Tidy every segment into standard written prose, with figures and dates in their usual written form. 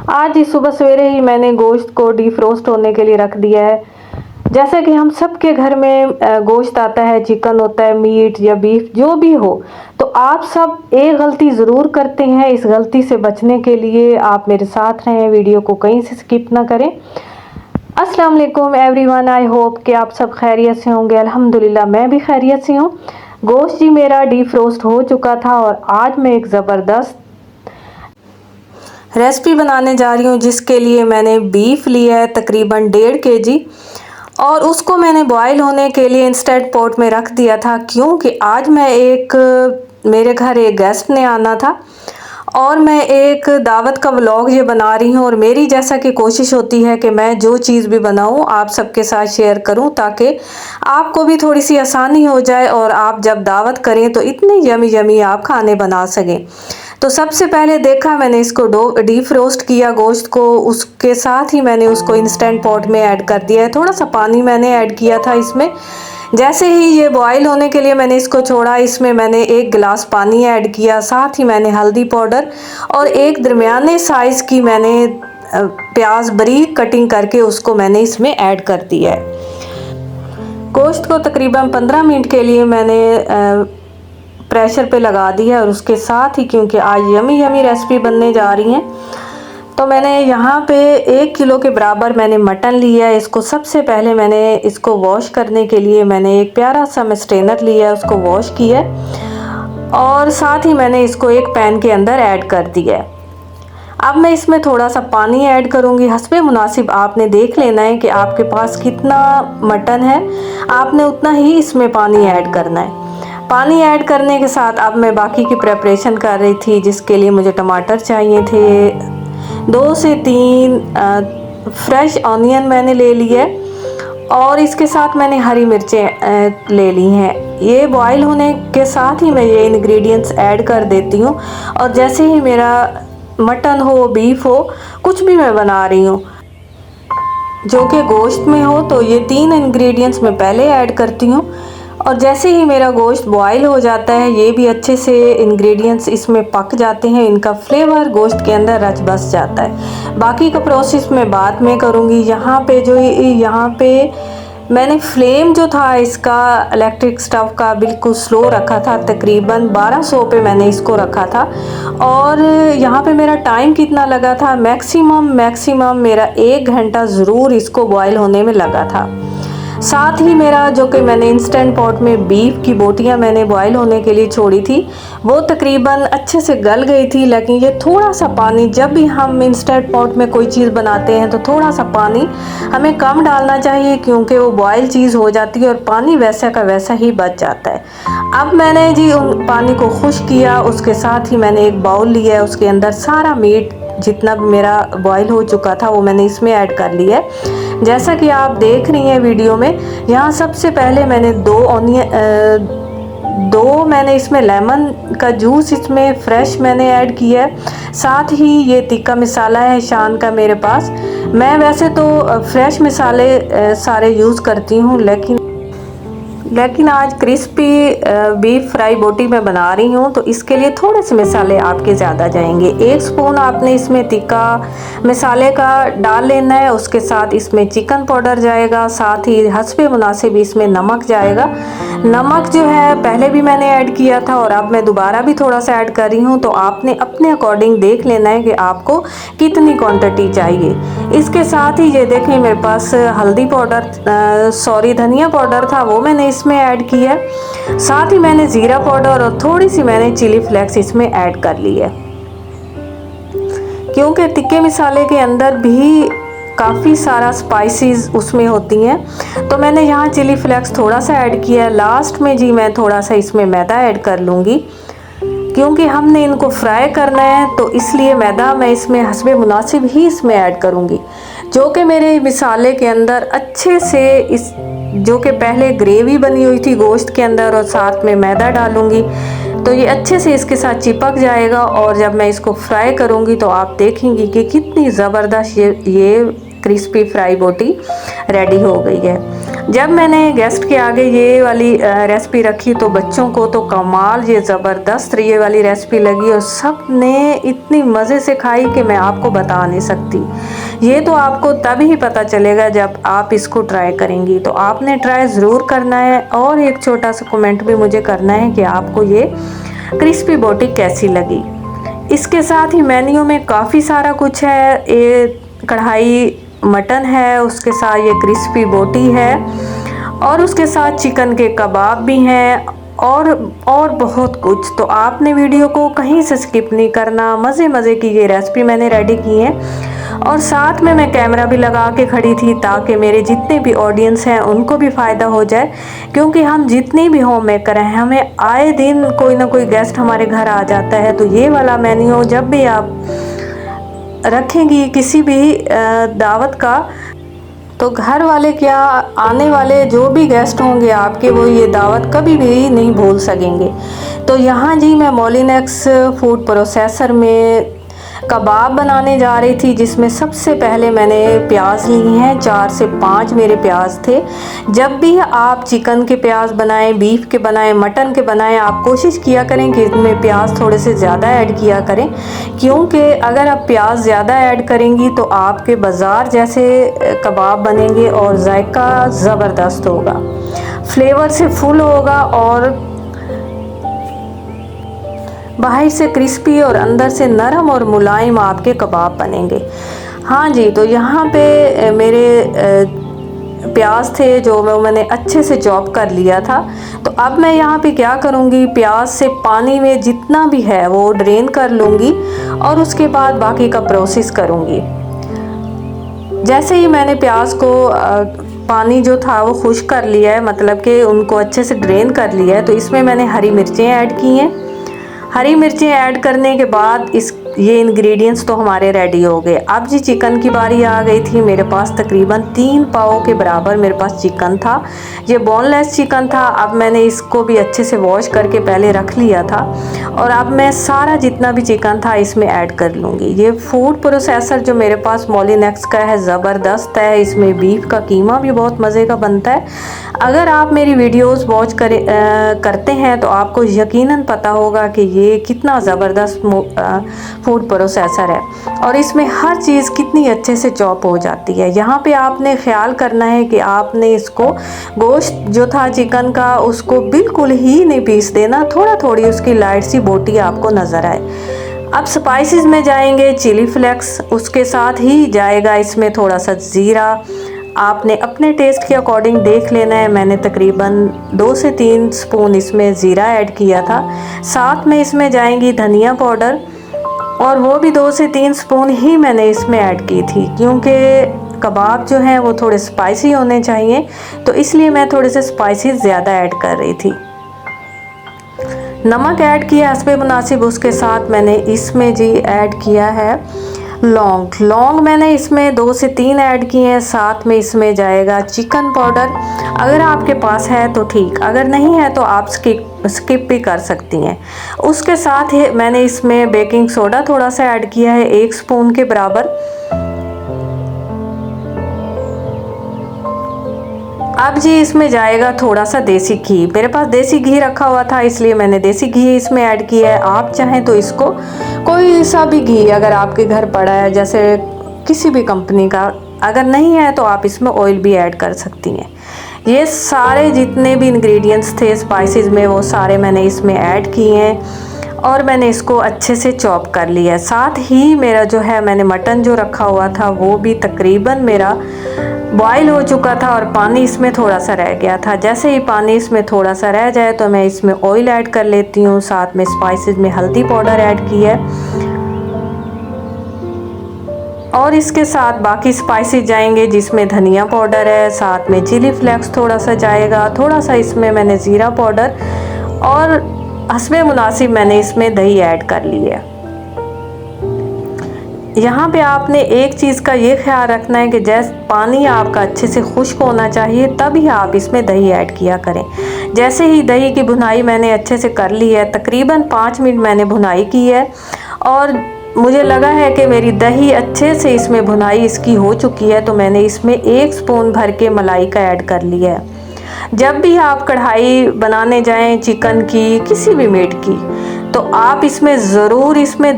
आज ही सुबह सवेरे ही मैंने गोश्त को डीफ्रोस्ट होने के लिए रख दिया है। जैसे कि हम सबके घर में गोश्त आता है, चिकन होता है, मीट या बीफ जो भी हो, तो आप सब एक गलती ज़रूर करते हैं। इस गलती से बचने के लिए आप मेरे साथ रहें, वीडियो को कहीं से स्किप ना करें। अस्सलाम वालेकुम एवरीवन, आई होप कि आप सब खैरियत से होंगे। अल्हम्दुलिल्लाह मैं भी खैरियत से हूँ। गोश्त जी मेरा डीफ्रोस्ट हो चुका था और आज मैं एक ज़बरदस्त रेसिपी बनाने जा रही हूँ, जिसके लिए मैंने बीफ लिया है तकरीबन 1.5 kg और उसको मैंने बॉईल होने के लिए इंस्टेंट पॉट में रख दिया था, क्योंकि आज मैं मेरे घर एक गेस्ट ने आना था और मैं एक दावत का व्लॉग ये बना रही हूँ। और मेरी जैसा कि कोशिश होती है कि मैं जो चीज़ भी बनाऊँ आप सबके साथ शेयर करूँ, ताकि आपको भी थोड़ी सी आसानी हो जाए और आप जब दावत करें तो इतनी यमी यमी आप खाने बना सकें। तो सबसे पहले देखा मैंने इसको डीफ्रोस्ट किया गोश्त को, उसके साथ ही मैंने उसको इंस्टेंट पॉट में ऐड कर दिया है। थोड़ा सा पानी मैंने ऐड किया था इसमें। जैसे ही ये बॉईल होने के लिए मैंने इसको छोड़ा, इसमें मैंने 1 गिलास पानी ऐड किया, साथ ही मैंने हल्दी पाउडर और एक दरमियाने साइज़ की मैंने प्याज बारीक कटिंग करके उसको मैंने इसमें ऐड कर दिया है। गोश्त को तकरीबन 15 मिनट के लिए मैंने प्रेशर पे लगा दिया है और उसके साथ ही, क्योंकि आज यमी यमी रेसिपी बनने जा रही है, तो मैंने यहाँ पे 1 किलो के बराबर मैंने मटन लिया है। इसको सबसे पहले मैंने इसको वॉश करने के लिए मैंने एक प्यारा सा मैं स्ट्रेनर लिया है, उसको वॉश किया और साथ ही मैंने इसको एक पैन के अंदर ऐड कर दिया है। अब मैं इसमें थोड़ा सा पानी ऐड करूँगी, हस्बे मुनासिब आपने देख लेना है कि आपके पास कितना मटन है, आपने उतना ही इसमें पानी ऐड करना है। पानी ऐड करने के साथ अब मैं बाकी की प्रेपरेशन कर रही थी, जिसके लिए मुझे टमाटर चाहिए थे। 2 से 3 फ्रेश ऑनियन मैंने ले लिए और इसके साथ मैंने हरी मिर्चें ले ली हैं। ये बॉईल होने के साथ ही मैं ये इंग्रेडिएंट्स ऐड कर देती हूँ और जैसे ही मेरा मटन हो, बीफ हो, कुछ भी मैं बना रही हूँ जो कि गोश्त में हो, तो ये 3 इंग्रेडिएंट्स मैं पहले ऐड करती हूँ और जैसे ही मेरा गोश्त बॉईल हो जाता है, ये भी अच्छे से इंग्रेडिएंट्स इसमें पक जाते हैं, इनका फ्लेवर गोश्त के अंदर रच बस जाता है। बाकी का प्रोसेस मैं बाद में करूँगी। यहाँ पे मैंने फ्लेम जो था इसका इलेक्ट्रिक स्टव का बिल्कुल स्लो रखा था, तकरीबन 1200 पे मैंने इसको रखा था। और यहाँ पे मेरा टाइम कितना लगा था, मैक्सिमम मेरा 1 घंटा ज़रूर इसको बॉईल होने में लगा था। साथ ही मेरा जो कि मैंने इंस्टेंट पॉट में बीफ की बोटियां मैंने बॉईल होने के लिए छोड़ी थी, वो तकरीबन अच्छे से गल गई थी, लेकिन ये थोड़ा सा पानी, जब भी हम इंस्टेंट पॉट में कोई चीज़ बनाते हैं तो थोड़ा सा पानी हमें कम डालना चाहिए, क्योंकि वो बॉयल चीज़ हो जाती है और पानी वैसा का वैसा ही बच जाता है। अब मैंने जी उन पानी को खुश किया, उसके साथ ही मैंने एक बाउल लिया है, उसके अंदर सारा मीट जितना भी मेरा बॉईल हो चुका था वो मैंने इसमें ऐड कर लिया है। जैसा कि आप देख रही हैं वीडियो में, यहाँ सबसे पहले मैंने 2 मैंने इसमें लेमन का जूस इसमें फ्रेश मैंने ऐड किया है। साथ ही ये तिक्का मसाला है शान का मेरे पास। मैं वैसे तो फ्रेश मसाले सारे यूज़ करती हूँ, लेकिन आज क्रिस्पी बीफ फ्राई बोटी मैं बना रही हूँ, तो इसके लिए थोड़े से मसाले आपके ज़्यादा जाएंगे। 1 स्पून आपने इसमें तिक्का मसाले का डाल लेना है, उसके साथ इसमें चिकन पाउडर जाएगा, साथ ही हस्बे मुनासिब इसमें नमक जाएगा। नमक जो है पहले भी मैंने ऐड किया था और अब मैं दोबारा भी थोड़ा सा ऐड कर रही हूँ, तो आपने अपने अकॉर्डिंग देख लेना है कि आपको कितनी क्वांटिटी चाहिए। इसके साथ ही ये देखें मेरे पास हल्दी पाउडर धनिया पाउडर था, वो मैंने इसमें ऐड किया। साथ ही मैंने ज़ीरा पाउडर और थोड़ी सी मैंने चिली फ्लेक्स इसमें ऐड कर ली है, क्योंकि तिक्के मसाले के अंदर भी काफ़ी सारा स्पाइसेस उसमें होती हैं, तो मैंने यहाँ चिली फ्लेक्स थोड़ा सा ऐड किया। लास्ट में जी मैं थोड़ा सा इसमें मैदा ऐड कर लूँगी, क्योंकि हमने इनको फ्राई करना है, तो इसलिए मैदा मैं इसमें हस्बे मुनासिब ही इसमें ऐड करूँगी, जो कि मेरे मसाले के अंदर अच्छे से जो कि पहले ग्रेवी बनी हुई थी गोश्त के अंदर और साथ में मैदा डालूँगी, तो ये अच्छे से इसके साथ चिपक जाएगा। और जब मैं इसको फ्राई करूँगी तो आप देखेंगी कि कितनी ज़बरदस्त ये क्रिस्पी फ्राई बोटी रेडी हो गई है। जब मैंने गेस्ट के आगे ये वाली रेसिपी रखी तो बच्चों को तो कमाल, ये ज़बरदस्त ये वाली रेसिपी लगी और सब ने इतनी मज़े से खाई कि मैं आपको बता नहीं सकती। ये तो आपको तभी ही पता चलेगा जब आप इसको ट्राई करेंगी। तो आपने ट्राई ज़रूर करना है और एक छोटा सा कमेंट भी मुझे करना है कि आपको ये क्रिस्पी बोटी कैसी लगी। इसके साथ ही मेन्यू में काफ़ी सारा कुछ है। ये कढ़ाई मटन है, उसके साथ ये क्रिस्पी बोटी है और उसके साथ चिकन के कबाब भी हैं और बहुत कुछ। तो आपने वीडियो को कहीं से स्किप नहीं करना। मज़े मज़े की ये रेसिपी मैंने रेडी की है और साथ में मैं कैमरा भी लगा के खड़ी थी ताकि मेरे जितने भी ऑडियंस हैं उनको भी फ़ायदा हो जाए, क्योंकि हम जितनी भी होम मेकर हैं हमें आए दिन कोई ना कोई गेस्ट हमारे घर आ जाता है। तो ये वाला मेन्यू जब भी आप रखेंगी किसी भी दावत का, तो घर वाले क्या, आने वाले जो भी गेस्ट होंगे आपके, वो ये दावत कभी भी नहीं भूल सकेंगे। तो यहाँ जी मैं मोलिनेक्स फूड प्रोसेसर में कबाब बनाने जा रही थी, जिसमें सबसे पहले मैंने प्याज ली हैं। 4 से 5 मेरे प्याज थे। जब भी आप चिकन के प्याज बनाएं, बीफ के बनाएं, मटन के बनाएं, आप कोशिश किया करें कि इसमें प्याज थोड़े से ज़्यादा ऐड किया करें, क्योंकि अगर आप प्याज ज़्यादा ऐड करेंगी तो आपके बाज़ार जैसे कबाब बनेंगे और जायका ज़बरदस्त होगा, फ्लेवर से फुल होगा और बाहर से क्रिस्पी और अंदर से नरम और मुलायम आपके कबाब बनेंगे। हाँ जी, तो यहाँ पे मेरे प्याज थे जो मैंने अच्छे से चॉप कर लिया था। तो अब मैं यहाँ पे क्या करूँगी, प्याज से पानी में जितना भी है वो ड्रेन कर लूँगी और उसके बाद बाकी का प्रोसेस करूँगी। जैसे ही मैंने प्याज को पानी जो था वो खुश्क कर लिया है, मतलब कि उनको अच्छे से ड्रेन कर लिया है, तो इसमें मैंने हरी मिर्चें ऐड की हैं। हरी मिर्चें ऐड करने के बाद ये इंग्रेडिएंट्स तो हमारे रेडी हो गए। अब जी चिकन की बारी आ गई थी। मेरे पास तकरीबन 3 पाव के बराबर मेरे पास चिकन था। ये बोनलेस चिकन था। अब मैंने इसको भी अच्छे से वॉश करके पहले रख लिया था और अब मैं सारा जितना भी चिकन था इसमें ऐड कर लूँगी। ये फूड प्रोसेसर जो मेरे पास मोलिनेक्स का है ज़बरदस्त है। इसमें बीफ का कीमा भी बहुत मज़े का बनता है। अगर आप मेरी वीडियोस वॉच करते हैं तो आपको यकीनन पता होगा कि ये कितना ज़बरदस्त फूड प्रोसेसर है और इसमें हर चीज़ कितनी अच्छे से चॉप हो जाती है। यहाँ पे आपने ख्याल करना है कि आपने इसको गोश्त जो था चिकन का उसको बिल्कुल ही नहीं पीस देना, थोड़ा थोड़ी उसकी लाइट सी बोटी आपको नज़र आए। अब स्पाइसेस में जाएंगे चिली फ्लेक्स, उसके साथ ही जाएगा इसमें थोड़ा सा ज़ीरा। आपने अपने टेस्ट के अकॉर्डिंग देख लेना है। मैंने तकरीबन 2 से 3 स्पून इसमें ज़ीरा ऐड किया था। साथ में इसमें जाएंगी धनिया पाउडर और वो भी 2 से 3 स्पून ही मैंने इसमें ऐड की थी, क्योंकि कबाब जो हैं वो थोड़े स्पाइसी होने चाहिए, तो इसलिए मैं थोड़े से स्पाइसेस ज़्यादा ऐड कर रही थी। नमक ऐड किया हस्बे मुनासिब। उसके साथ मैंने इसमें जी ऐड किया है लौंग मैंने इसमें 2 से 3 ऐड किए हैं। साथ में इसमें जाएगा चिकन पाउडर। अगर आपके पास है तो ठीक, अगर नहीं है तो आप स्किप भी कर सकती हैं। उसके साथ ही मैंने इसमें बेकिंग सोडा थोड़ा सा ऐड किया है 1 स्पून के बराबर। अब जी इसमें जाएगा थोड़ा सा देसी घी। मेरे पास देसी घी रखा हुआ था इसलिए मैंने देसी घी इसमें ऐड किया है। आप चाहें तो इसको कोई सा भी घी अगर आपके घर पड़ा है, जैसे किसी भी कंपनी का, अगर नहीं है तो आप इसमें ऑयल भी ऐड कर सकती हैं। ये सारे जितने भी इंग्रेडिएंट्स थे स्पाइसेस में वो सारे मैंने इसमें ऐड किए हैं और मैंने इसको अच्छे से चॉप कर लिया है। साथ ही मेरा जो है मैंने मटन जो रखा हुआ था वो भी तकरीबन मेरा बॉईल हो चुका था और पानी इसमें थोड़ा सा रह गया था। जैसे ही पानी इसमें थोड़ा सा रह जाए तो मैं इसमें ऑयल ऐड कर लेती हूँ। साथ में स्पाइसेस में हल्दी पाउडर ऐड की है और इसके साथ बाकी स्पाइसेस जाएंगे जिसमें धनिया पाउडर है, साथ में चिली फ्लेक्स थोड़ा सा जाएगा, थोड़ा सा इसमें मैंने ज़ीरा पाउडर और हस्बे मुनासिब मैंने इसमें दही ऐड कर ली है। यहाँ पे आपने एक चीज़ का ये ख्याल रखना है कि जैसे पानी आपका अच्छे से खुश्क होना चाहिए तभी आप इसमें दही ऐड किया करें। जैसे ही दही की भुनाई मैंने अच्छे से कर ली है, तकरीबन 5 मिनट मैंने भुनाई की है और मुझे लगा है कि मेरी दही अच्छे से इसमें भुनाई इसकी हो चुकी है, तो मैंने इसमें 1 स्पून भर के मलाई का ऐड कर लिया है। जब भी आप कढ़ाई बनाने जाएं चिकन की, किसी भी मीट की, तो आप इसमें ज़रूर इसमें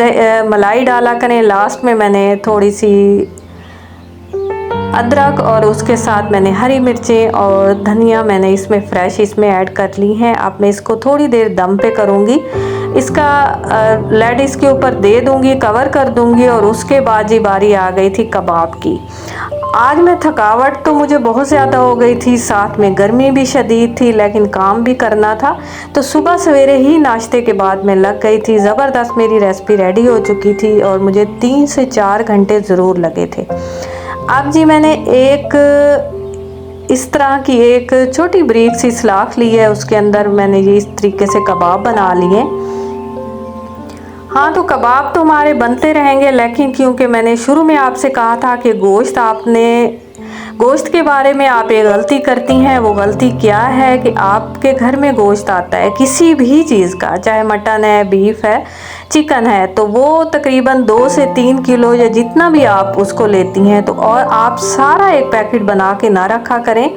मलाई डाला करें। लास्ट में मैंने थोड़ी सी अदरक और उसके साथ मैंने हरी मिर्चें और धनिया मैंने इसमें फ्रेश इसमें ऐड कर ली हैं। अब मैं इसको थोड़ी देर दम पे करूँगी, इसका लेड इसके ऊपर दे दूँगी, कवर कर दूँगी। और उसके बाद जी बारी आ गई थी कबाब की। आज मैं थकावट तो मुझे बहुत ज़्यादा हो गई थी, साथ में गर्मी भी शदीद थी, लेकिन काम भी करना था, तो सुबह सवेरे ही नाश्ते के बाद मैं लग गई थी। ज़बरदस्त मेरी रेसिपी रेडी हो चुकी थी और मुझे 3 से 4 घंटे ज़रूर लगे थे। अब जी मैंने एक इस तरह की एक छोटी बारीक सी सलाख ली है, उसके अंदर मैंने ये इस तरीके से कबाब बना लिए। हाँ, तो कबाब तो हमारे बनते रहेंगे, लेकिन क्योंकि मैंने शुरू में आपसे कहा था कि गोश्त के बारे में आप एक गलती करती हैं। वो गलती क्या है कि आपके घर में गोश्त आता है किसी भी चीज़ का, चाहे मटन है, बीफ है, चिकन है, तो वो तकरीबन 2 से 3 किलो या जितना भी आप उसको लेती हैं, तो और आप सारा एक पैकेट बना के ना रखा करें,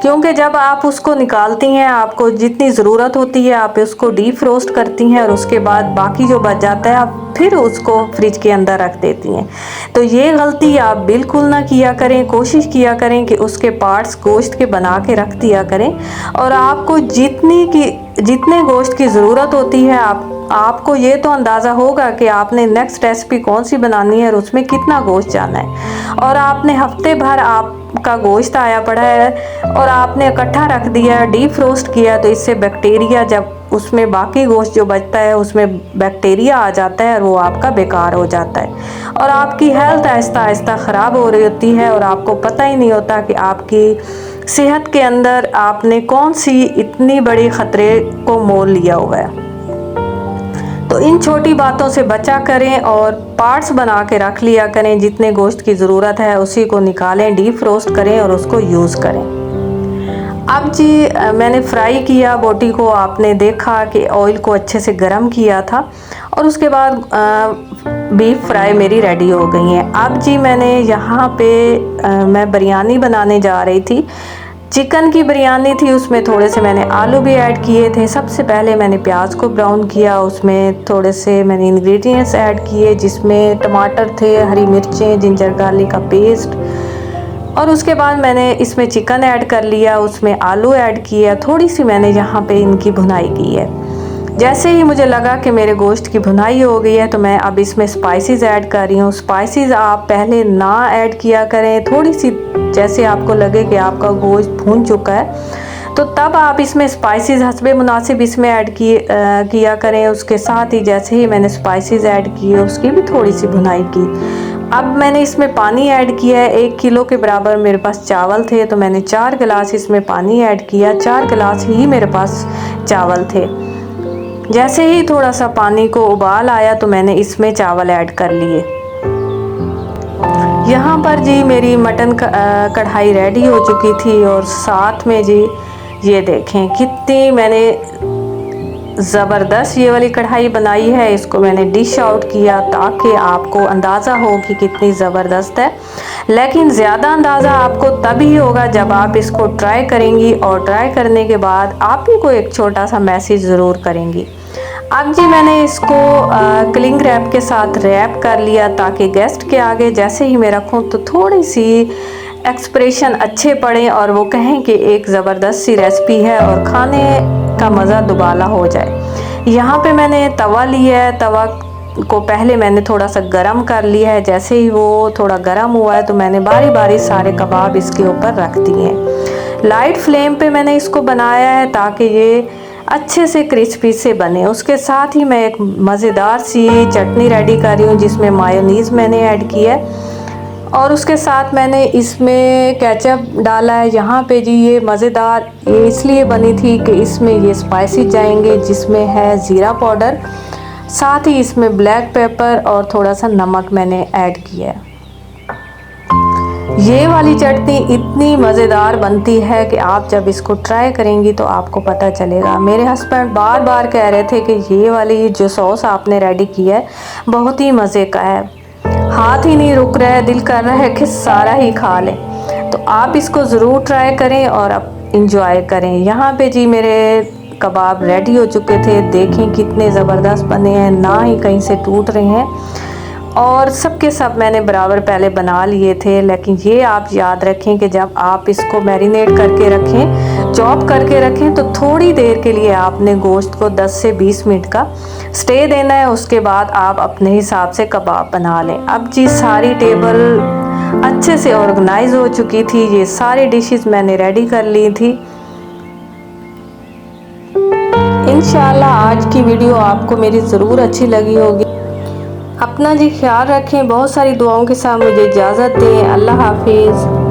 क्योंकि जब आप उसको निकालती हैं, आपको जितनी ज़रूरत होती है आप उसको डीप फ्रोस्ट करती हैं और उसके बाद बाकी जो बच जाता है आप फिर उसको फ्रिज के अंदर रख देती हैं। तो ये गलती आप बिल्कुल ना किया करें। कोशिश किया करें कि उसके पार्ट्स गोश्त के बना के रख दिया करें, और आपको जितने गोश्त की ज़रूरत होती है आपको ये तो अंदाज़ा होगा कि आपने नेक्स्ट रेसिपी कौन सी बनानी है और उसमें कितना गोश्त जाना है। और आपने हफ्ते भर आपका गोश्त आया पड़ा है और आपने इकट्ठा रख दिया, डीप फ्रोस्ट किया, तो इससे बैक्टीरिया, जब उसमें बाकी गोश्त जो बचता है उसमें बैक्टीरिया आ जाता है और वो आपका बेकार हो जाता है और आपकी हेल्थ आहिस्ता आहिस्ता ख़राब हो रही होती है और आपको पता ही नहीं होता कि आपकी सेहत के अंदर आपने कौन सी इतनी बड़ी ख़तरे को मोल लिया हुआ है। तो इन छोटी बातों से बचा करें और पार्ट्स बना के रख लिया करें। जितने गोश्त की ज़रूरत है उसी को निकालें, डीप फ्रोस्ट करें और उसको यूज़ करें। अब जी मैंने फ्राई किया बोटी को, आपने देखा कि ऑयल को अच्छे से गर्म किया था और उसके बाद बीफ फ्राई मेरी रेडी हो गई हैं। अब जी मैंने यहाँ पे मैं बिरयानी बनाने जा रही थी, चिकन की बिरयानी थी, उसमें थोड़े से मैंने आलू भी ऐड किए थे। सबसे पहले मैंने प्याज को ब्राउन किया, उसमें थोड़े से मैंने इंग्रेडिएंट्स ऐड किए, जिसमें टमाटर थे, हरी मिर्चें, जिंजर गार्लिक का पेस्ट, और उसके बाद मैंने इसमें चिकन ऐड कर लिया, उसमें आलू ऐड किया, थोड़ी सी मैंने यहाँ पे इनकी भुनाई की है। जैसे ही मुझे लगा कि मेरे गोश्त की भुनाई हो गई है तो मैं अब इसमें स्पाइसेस ऐड कर रही हूँ। स्पाइसेस आप पहले ना ऐड किया करें, थोड़ी सी जैसे आपको लगे कि आपका गोश्त भून चुका है तो तब आप इसमें स्पाइसेस हस्बे मुनासिब इसमें ऐड किया करें। उसके साथ ही जैसे ही मैंने स्पाइसेस ऐड किए उसकी भी थोड़ी सी भुनाई की। अब मैंने इसमें पानी ऐड किया है, 1 किलो के बराबर मेरे पास चावल थे तो मैंने 4 गिलास इसमें पानी ऐड किया, 4 गिलास ही मेरे पास चावल थे। जैसे ही थोड़ा सा पानी को उबाल आया तो मैंने इसमें चावल ऐड कर लिए। यहाँ पर जी मेरी मटन कढ़ाई रेडी हो चुकी थी और साथ में जी ये देखें कितनी मैंने ज़बरदस्त ये वाली कढ़ाई बनाई है। इसको मैंने डिश आउट किया ताकि आपको अंदाज़ा हो कि कितनी ज़बरदस्त है, लेकिन ज़्यादा अंदाज़ा आपको तभी होगा जब आप इसको ट्राई करेंगी और ट्राई करने के बाद आप ही को एक छोटा सा मैसेज ज़रूर करेंगी। अब जी मैंने इसको क्लिंग रैप के साथ रैप कर लिया ताकि गेस्ट के आगे जैसे ही मैं रखूँ तो थोड़ी सी एक्सप्रेशन अच्छे पड़े और वो कहें कि एक ज़बरदस्त सी रेसिपी है और खाने का मज़ा दुबाला हो जाए। यहाँ पे मैंने तवा लिया है, तवा को पहले मैंने थोड़ा सा गरम कर लिया है। जैसे ही वो थोड़ा गरम हुआ है तो मैंने बारी बारी सारे कबाब इसके ऊपर रख दिए हैं। लाइट फ्लेम पे मैंने इसको बनाया है ताकि ये अच्छे से क्रिस्पी से बने। उसके साथ ही मैं एक मज़ेदार सी चटनी रेडी कर रही हूँ जिसमें मायोनीज़ मैंने ऐड किया है और उसके साथ मैंने इसमें केचप डाला है। यहाँ पे जी ये मज़ेदार ये इसलिए बनी थी कि इसमें ये स्पाइसी जाएंगे, जिसमें है ज़ीरा पाउडर, साथ ही इसमें ब्लैक पेपर और थोड़ा सा नमक मैंने ऐड किया है। ये वाली चटनी इतनी मज़ेदार बनती है कि आप जब इसको ट्राई करेंगी तो आपको पता चलेगा। मेरे हस्बैंड बार बार कह रहे थे कि ये वाली जो सॉस आपने रेडी की है बहुत ही मज़े का है, हाथ ही नहीं रुक रहा है, दिल कर रहा है कि सारा ही खा लें। तो आप इसको ज़रूर ट्राई करें और अब इंजॉय करें। यहाँ पे जी मेरे कबाब रेडी हो चुके थे, देखें कितने ज़बरदस्त बने हैं, ना ही कहीं से टूट रहे हैं और सबके सब मैंने बराबर पहले बना लिए थे। लेकिन ये आप याद रखें कि जब आप इसको मैरिनेट करके रखें, चॉप करके रखें, तो थोड़ी देर के लिए आपने गोश्त को 10 से 20 मिनट का स्टे देना है। उसके बाद आप अपने हिसाब से कबाब बना लें। अब जी सारी टेबल अच्छे से ऑर्गेनाइज हो चुकी थी, ये सारी डिशेस मैंने रेडी कर ली थी। इंशाल्लाह आज की वीडियो आपको मेरी ज़रूर अच्छी लगी होगी। अपना जी ख्याल रखें, बहुत सारी दुआओं के साथ मुझे इजाज़त दें। अल्लाह हाफिज़।